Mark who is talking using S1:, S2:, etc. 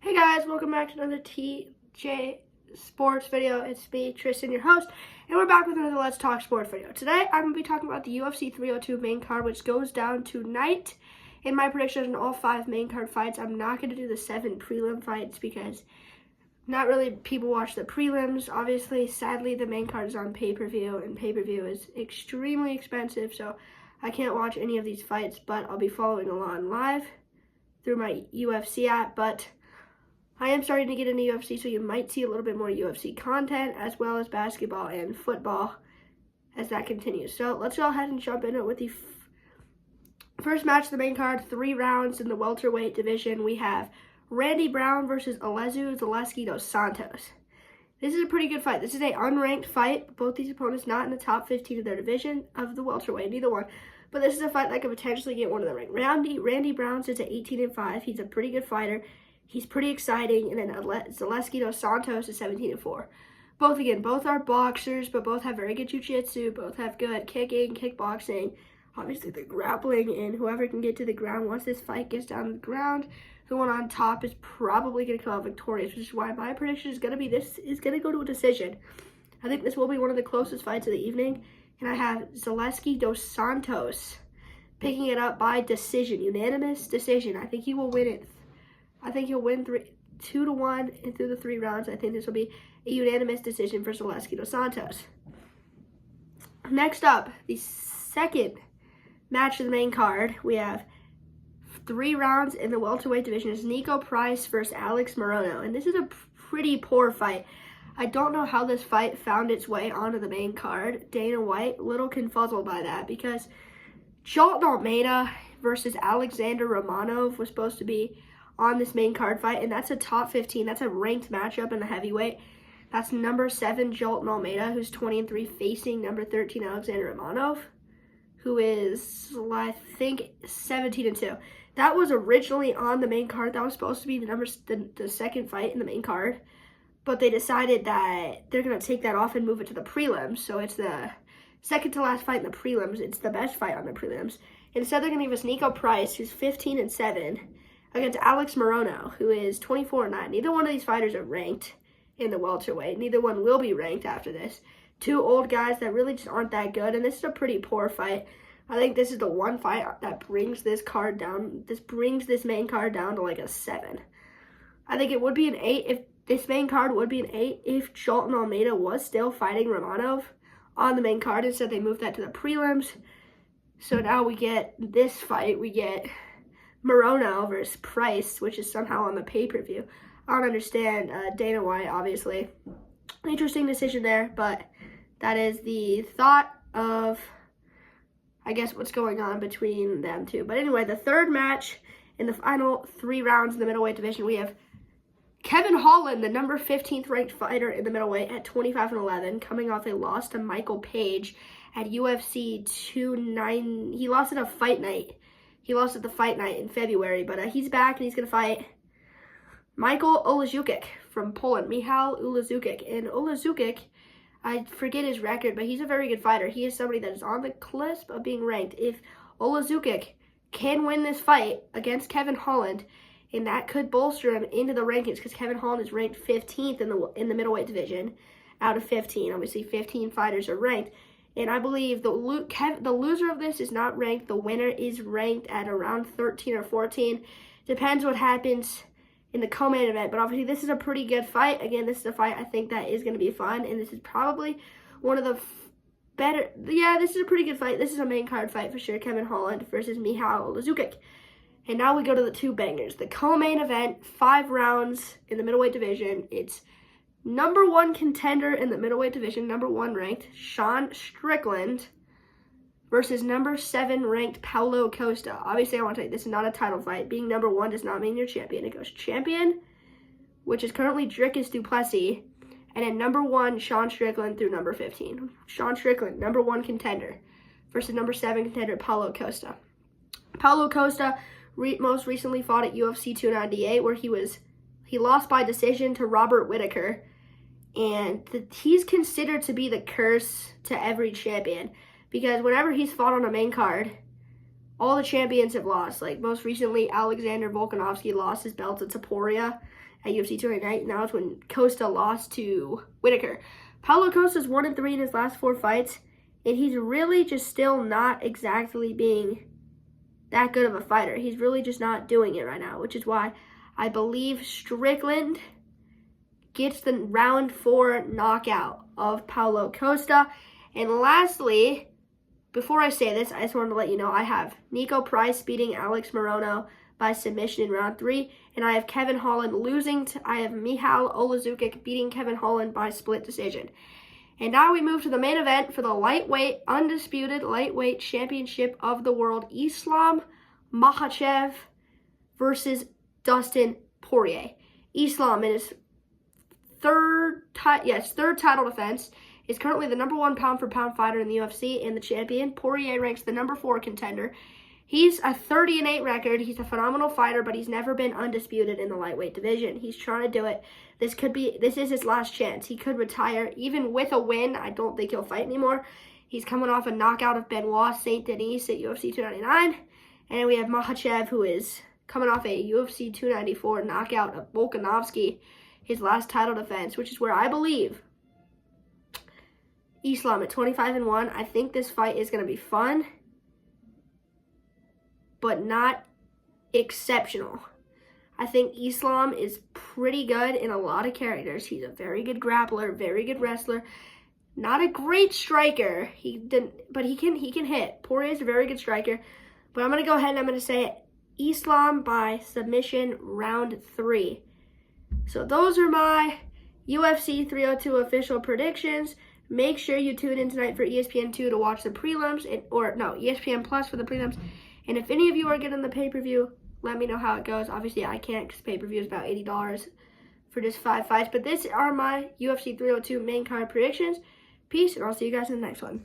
S1: Hey guys, welcome back to another TJ Sports video. It's me, Tristan, your host, and we're back with another Let's Talk Sports video. Today, I'm going to be talking about the UFC 302 main card, which goes down tonight. In my predictions on all 5 main card fights, I'm not going to do the 7 prelim fights because not really people watch the prelims. Obviously, sadly, the main card is on pay-per-view, and pay-per-view is extremely expensive, so I can't watch any of these fights, but I'll be following along live through my UFC app, but I am starting to get into UFC, so you might see a little bit more UFC content, as well as basketball and football as that continues. So let's go ahead and jump into it with the first match of the main card, 3 rounds in the welterweight division. We have Randy Brown versus Zaleski dos Santos. This is a pretty good fight. This is an unranked fight. Both these opponents not in the top 15 of their division of the welterweight, neither one. But this is a fight that could potentially get one of the ring. Randy Brown sits at 18-5. He's a pretty good fighter. He's pretty exciting, and then Zaleski dos Santos is 17-4. Both are boxers, but both have very good jiu-jitsu, both have good kicking, kickboxing, obviously the grappling, and whoever can get to the ground once this fight gets down to the ground, the one on top is probably going to come out victorious, which is why my prediction is going to be this is going to go to a decision. I think this will be one of the closest fights of the evening, and I have Zaleski dos Santos picking it up by decision, unanimous decision. I think he will win it. I think he'll win 2-1 and through the 3 rounds. I think this will be a unanimous decision for Zaleski dos Santos. Next up, the second match of the main card, we have 3 rounds in the welterweight division. It's Nico Price versus Alex Morono, and this is a pretty poor fight. I don't know how this fight found its way onto the main card. Dana White, a little confuzzled by that because Jolton Almeida versus Alexander Romanov was supposed to be on this main card fight, and that's a top 15. That's a ranked matchup in the heavyweight. That's number 7 Jolton Almeida, who's 20-3, facing number 13 Alexander Romanov, who is, I think, 17-2. That was originally on the main card. That was supposed to be the second fight in the main card, but they decided that they're going to take that off and move it to the prelims. So it's the second to last fight in the prelims. It's the best fight on the prelims. Instead, they're going to give us Nico Price, who's 15-7, against Alex Morono, who is 24-9. Neither one of these fighters are ranked in the welterweight. Neither one will be ranked after this. 2 old guys that really just aren't that good, and this is a pretty poor fight. I think this is the one fight that brings this card down. This brings this main card down to like a 7. I think it would be an 8 if this main card would be an 8 if Jolton Almeida was still fighting Romanov on the main card. Instead, they moved that to the prelims. So now we get this fight. We get Morono versus Price, which is somehow on the pay-per-view. I don't understand Dana White, obviously. Interesting decision there, but that is the thought of, I guess, what's going on between them two. But anyway, the third match in the final 3 rounds in the middleweight division, we have Kevin Holland, the number 15th ranked fighter in the middleweight at 25-11, coming off a loss to Michael Page at UFC 290. He lost at a fight night. He lost at the fight night in February, but he's back and he's going to fight Michał Oleksiejczuk from Poland. Michał Oleksiejczuk. And Oleksiejczuk, I forget his record, but he's a very good fighter. He is somebody that is on the cusp of being ranked. If Oleksiejczuk can win this fight against Kevin Holland, and that could bolster him into the rankings because Kevin Holland is ranked 15th in the middleweight division out of 15. Obviously, 15 fighters are ranked. And I believe the loser of this is not ranked. The winner is ranked at around 13 or 14. Depends what happens in the co-main event. But obviously, this is a pretty good fight. Again, this is a fight I think that is going to be fun. And this is probably one of the better. Yeah, this is a pretty good fight. This is a main card fight for sure. Kevin Holland versus Michał Oleksiejczuk. And now we go to the 2 bangers. The co-main event, 5 rounds in the middleweight division. It's number 1 contender in the middleweight division, number 1 ranked, Sean Strickland versus number 7 ranked Paulo Costa. Obviously, I want to tell you, this is not a title fight. Being number 1 does not mean you're champion. It goes champion, which is currently Dricus du Plessis, and then number 1, Sean Strickland through number 15. Sean Strickland, number 1 contender versus number 7 contender Paulo Costa. Paulo Costa most recently fought at UFC 298 where he lost by decision to Robert Whittaker. And he's considered to be the curse to every champion because whenever he's fought on a main card, all the champions have lost. Like, most recently, Alexander Volkanovski lost his belt to Poirer at UFC 298. Now it's when Costa lost to Whitaker. Paulo Costa's 1-3 in his last 4 fights, and he's really just still not exactly being that good of a fighter. He's really just not doing it right now, which is why I believe Strickland gets the round 4 knockout of Paulo Costa. And lastly, before I say this, I just wanted to let you know I have Nico Price beating Alex Morono by submission in round 3, and I have Kevin Holland losing. I have Michal Olazukic beating Kevin Holland by split decision. And now we move to the main event for the lightweight, undisputed lightweight championship of the world. Islam Makhachev versus Dustin Poirier. Islam, in his third title defense, is currently the #1 pound-for-pound fighter in the UFC and the champion. Poirier ranks the #4 contender. He's a 30-8 record. He's a phenomenal fighter, but he's never been undisputed in the lightweight division. He's trying to do it. This is his last chance. He could retire. Even with a win, I don't think he'll fight anymore. He's coming off a knockout of Benoit Saint Denis at UFC 299. And we have Makhachev, who is coming off a UFC 294 knockout of Volkanovski, his last title defense, which is where I believe Islam at 25-1. I think this fight is going to be fun, but not exceptional. I think Islam is pretty good in a lot of characters. He's a very good grappler, very good wrestler. Not a great striker. But he can hit. Poirier is a very good striker. But I'm going to go ahead and I'm going to say Islam by submission round 3. So those are my UFC 302 official predictions. Make sure you tune in tonight for ESPN2 to watch the prelims, ESPN Plus for the prelims. And if any of you are getting the pay-per-view, let me know how it goes. Obviously, I can't because pay-per-view is about $80 for just 5 fights. But these are my UFC 302 main card predictions. Peace, and I'll see you guys in the next one.